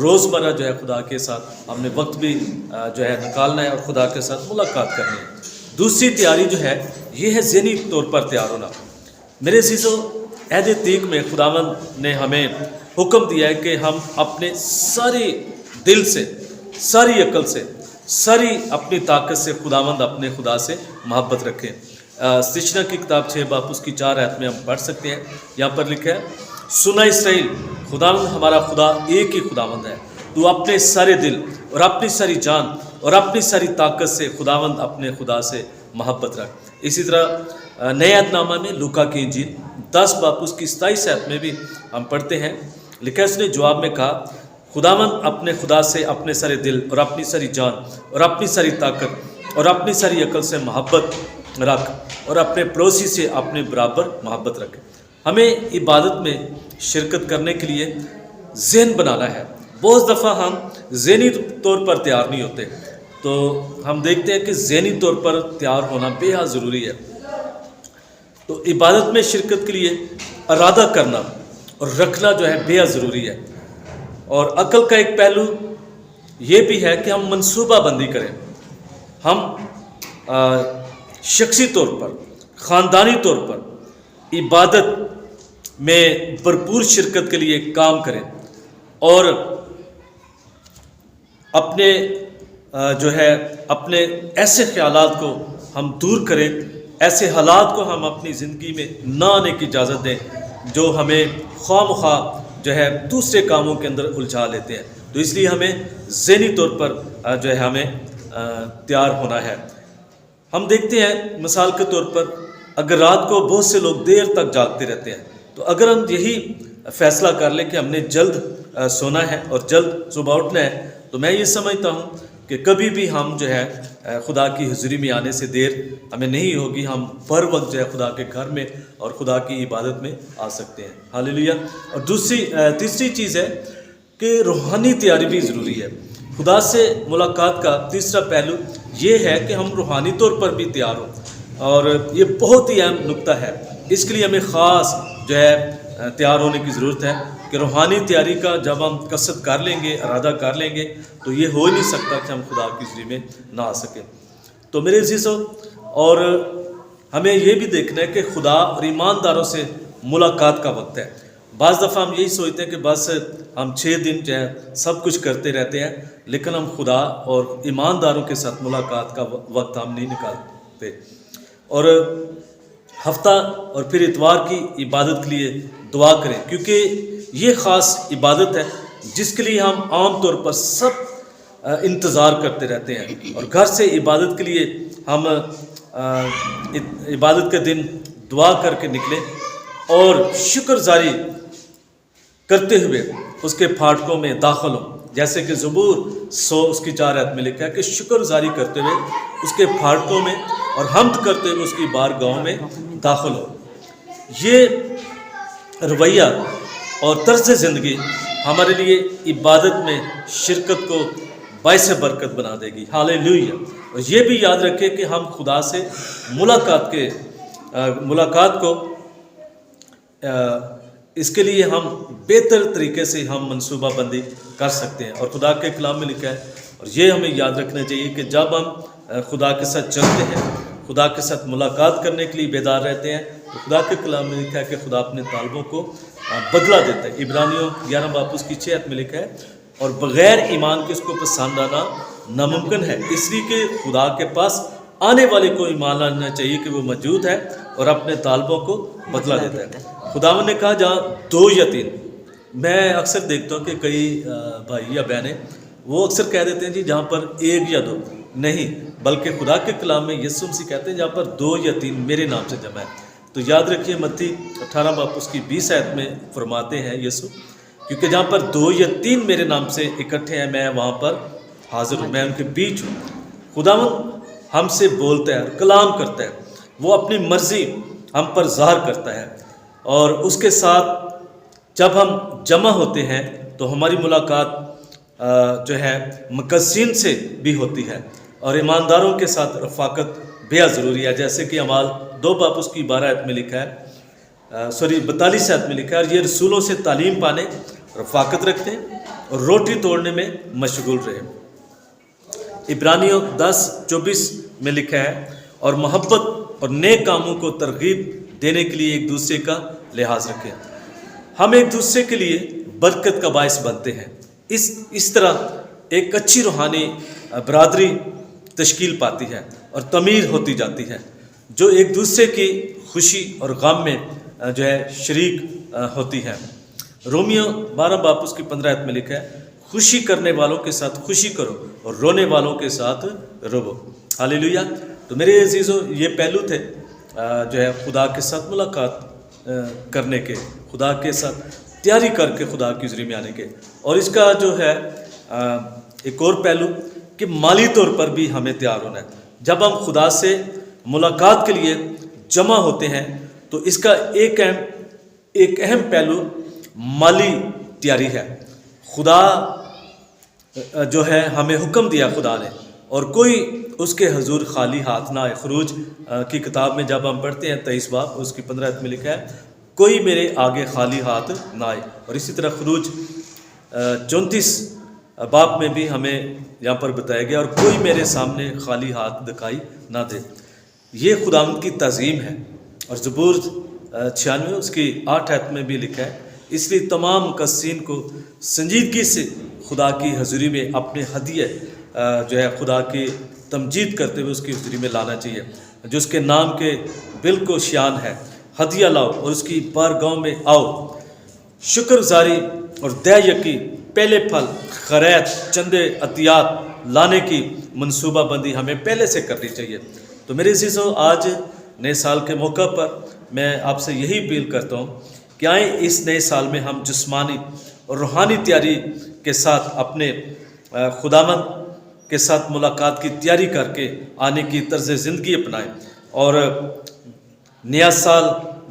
روزمرہ جو ہے خدا کے ساتھ ہم نے وقت بھی جو ہے نکالنا ہے اور خدا کے ساتھ ملاقات کرنی ہے۔ دوسری تیاری جو ہے یہ ہے ذہنی طور پر تیار ہونا۔ میرے عزیزو، عہد عتیق میں خداوند نے ہمیں حکم دیا ہے کہ ہم اپنے سارے دل سے، ساری عقل سے، ساری اپنی طاقت سے خداوند اپنے خدا سے محبت رکھیں۔ استثنا کی کتاب 6 باب اس کی 4 آیت میں ہم پڑھ سکتے ہیں۔ یہاں پر لکھا ہے، سنا اسرائیل، خداوند ہمارا خدا ایک ہی خداوند ہے، تو اپنے سارے دل اور اپنی ساری جان اور اپنی ساری طاقت سے خداوند اپنے خدا سے محبت رکھ۔ اسی طرح نئے عہد نامہ میں لوکا کی انجیل 10 باب اس کی 27 آیت میں بھی ہم پڑھتے ہیں، لکھا ہے اس نے جواب میں کہا، خداوند اپنے خدا سے اپنے سارے دل اور اپنی ساری جان اور اپنی ساری طاقت اور اپنی ساری عقل سے محبت رکھ اور اپنے پڑوسی سے اپنے برابر محبت رکھ۔ ہمیں عبادت میں شرکت کرنے کے لیے ذہن بنانا ہے۔ بہت دفعہ ہم ذہنی طور پر تیار نہیں ہوتے، تو ہم دیکھتے ہیں کہ ذہنی طور پر تیار ہونا بے حد ضروری ہے۔ تو عبادت میں شرکت کے لیے ارادہ کرنا اور رکھنا جو ہے بے حد ضروری ہے۔ اور عقل کا ایک پہلو یہ بھی ہے کہ ہم منصوبہ بندی کریں، ہم شخصی طور پر، خاندانی طور پر عبادت میں بھرپور شرکت کے لیے کام کریں اور اپنے جو ہے اپنے ایسے خیالات کو ہم دور کریں، ایسے حالات کو ہم اپنی زندگی میں نہ آنے کی اجازت دیں جو ہمیں خواہ مخواہ جو ہے دوسرے کاموں کے اندر الجھا لیتے ہیں۔ تو اس لیے ہمیں ذہنی طور پر جو ہے ہمیں تیار ہونا ہے۔ ہم دیکھتے ہیں مثال کے طور پر اگر رات کو بہت سے لوگ دیر تک جاگتے رہتے ہیں، تو اگر ہم یہی فیصلہ کر لیں کہ ہم نے جلد سونا ہے اور جلد صبح اٹھنا ہے، تو میں یہ سمجھتا ہوں کہ کبھی بھی ہم جو ہے خدا کی حضوری میں آنے سے دیر ہمیں نہیں ہوگی، ہم بر وقت جو ہے خدا کے گھر میں اور خدا کی عبادت میں آ سکتے ہیں۔ ہاللیلویہ۔ اور تیسری چیز ہے کہ روحانی تیاری بھی ضروری ہے۔ خدا سے ملاقات کا تیسرا پہلو یہ ہے کہ ہم روحانی طور پر بھی تیار ہوں، اور یہ بہت ہی اہم نقطہ ہے۔ اس کے لیے ہمیں خاص جو ہے تیار ہونے کی ضرورت ہے کہ روحانی تیاری کا جب ہم قصد کر لیں گے، ارادہ کر لیں گے، تو یہ ہو ہی نہیں سکتا کہ ہم خدا کی حضوری میں نہ آ سکیں۔ تو میرے عزیزوں، اور ہمیں یہ بھی دیکھنا ہے کہ خدا اور ایمانداروں سے ملاقات کا وقت ہے۔ بعض دفعہ ہم یہی سوچتے ہیں کہ بس ہم 6 دن جو ہے سب کچھ کرتے رہتے ہیں، لیکن ہم خدا اور ایمانداروں کے ساتھ ملاقات کا وقت ہم نہیں نکالتے۔ اور ہفتہ اور پھر اتوار کی عبادت کے لیے دعا کریں، کیونکہ یہ خاص عبادت ہے جس کے لیے ہم عام طور پر سب انتظار کرتے رہتے ہیں، اور گھر سے عبادت کے لیے ہم عبادت کے دن دعا کر کے نکلیں اور شکر زاری کرتے ہوئے اس کے پھاٹکوں میں داخل ہوں، جیسے کہ زبور 100 اس کی 4 آیت میں لکھا ہے کہ شکر زاری کرتے ہوئے اس کے پھاٹکوں میں اور حمد کرتے ہوئے اس کی بارگاہوں میں داخل ہو۔ یہ رویہ اور طرز زندگی ہمارے لیے عبادت میں شرکت کو باعث برکت بنا دے گی۔ ہاللیلویہ۔ اور یہ بھی یاد رکھیں کہ ہم خدا سے ملاقات کو اس کے لیے ہم بہتر طریقے سے ہم منصوبہ بندی کر سکتے ہیں، اور خدا کے کلام میں لکھا ہے، اور یہ ہمیں یاد رکھنا چاہیے کہ جب ہم خدا کے ساتھ چلتے ہیں، خدا کے ساتھ ملاقات کرنے کے لیے بیدار رہتے ہیں، تو خدا کے کلام میں لکھا ہے کہ خدا اپنے طالبوں کو بدلہ دیتا ہے۔ عبرانیوں 11 باب اس کی 6 آیت میں لکھا ہے، اور بغیر ایمان کے اس کو پسند آنا ناممکن ہے، اس لیے کہ خدا کے پاس آنے والے کو ایمان لانا چاہیے کہ وہ موجود ہے اور اپنے طالبوں کو بدلہ دیتا ہے۔ خداوند نے کہا جہاں 2 یا 3، میں اکثر دیکھتا ہوں کہ کئی بھائی یا بہنیں وہ اکثر کہہ دیتے ہیں جی جہاں پر 1 یا 2 نہیں، بلکہ خدا کے کلام میں یسوع مسیح کہتے ہیں جہاں پر 2 یا 3 میرے نام سے جمع ہے۔ تو یاد رکھیے متی 18 باب اس کی 20 آیت میں فرماتے ہیں یسوع، کیونکہ جہاں پر 2 یا 3 میرے نام سے اکٹھے ہیں میں وہاں پر حاضر ہوں، میں ان کے بیچ ہوں۔ خداوند ہم سے بولتا ہے اور کلام کرتا ہے، وہ اپنی مرضی ہم پر ظاہر کرتا ہے، اور اس کے ساتھ جب ہم جمع ہوتے ہیں تو ہماری ملاقات جو ہے مقدسین سے بھی ہوتی ہے، اور ایمانداروں کے ساتھ رفاقت بے حد ضروری ہے، جیسے کہ اعمال 2 باب اس کی 12 آیت میں لکھا ہے، 42 آیت میں لکھا ہے، اور یہ رسولوں سے تعلیم پانے، رفاقت رکھتے اور روٹی توڑنے میں مشغول رہے۔ عبرانیوں 10:24 میں لکھا ہے اور محبت اور نیک کاموں کو ترغیب دینے کے لیے ایک دوسرے کا لحاظ رکھیں۔ ہم ایک دوسرے کے لیے برکت کا باعث بنتے ہیں۔ اس طرح ایک اچھی روحانی برادری تشکیل پاتی ہے اور تعمیر ہوتی جاتی ہے، جو ایک دوسرے کی خوشی اور غم میں جو ہے شریک ہوتی ہے۔ رومیو 12:15 میں لکھا ہے خوشی کرنے والوں کے ساتھ خوشی کرو اور رونے والوں کے ساتھ رو۔ ہاللیلویہ۔ تو میرے عزیزو، یہ پہلو تھے جو ہے خدا کے ساتھ ملاقات کرنے کے، خدا کے ساتھ تیاری کر کے خدا کی حضوری میں آنے کے۔ اور اس کا جو ہے ایک اور پہلو کہ مالی طور پر بھی ہمیں تیار ہونا ہے۔ جب ہم خدا سے ملاقات کے لیے جمع ہوتے ہیں تو اس کا ایک اہم پہلو مالی تیاری ہے۔ خدا جو ہے ہمیں حکم دیا خدا نے، اور کوئی اس کے حضور خالی ہاتھ نہ آئے۔ خروج کی کتاب میں جب ہم پڑھتے ہیں 23 باب اس کی 15 میں لکھا ہے کوئی میرے آگے خالی ہاتھ نہ آئے۔ اور اسی طرح خروج 34 باب میں بھی ہمیں یہاں پر بتایا گیا اور کوئی میرے سامنے خالی ہاتھ دکھائی نہ دے۔ یہ خداوند کی تعظیم ہے۔ اور زبور 96 اس کی 8 میں بھی لکھا ہے اس لیے تمام مقدسین کو سنجیدگی سے خدا کی حضوری میں اپنے ہدیے جو ہے خدا کی تمجید کرتے ہوئے اس کی حضوری میں لانا چاہیے، جو اس کے نام کے بالکل شان ہے۔ ہدیہ لاؤ اور اس کی بارگاہوں میں آؤ، شکر گزاری اور دے یقی، پہلے پھل، خیرات، چندے، عطیات لانے کی منصوبہ بندی ہمیں پہلے سے کرنی چاہیے۔ تو میرے عزیزو، آج نئے سال کے موقع پر میں آپ سے یہی اپیل کرتا ہوں کہ آئیں اس نئے سال میں ہم جسمانی اور روحانی تیاری کے ساتھ اپنے خداوند کے ساتھ ملاقات کی تیاری کر کے آنے کی طرز زندگی اپنائیں، اور نیا سال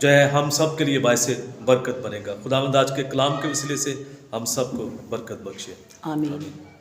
جو ہے ہم سب کے لیے باعث برکت بنے گا۔ خداوند آج کے کلام کے وسیلے سے ہم سب کو برکت بخشے۔ آمین۔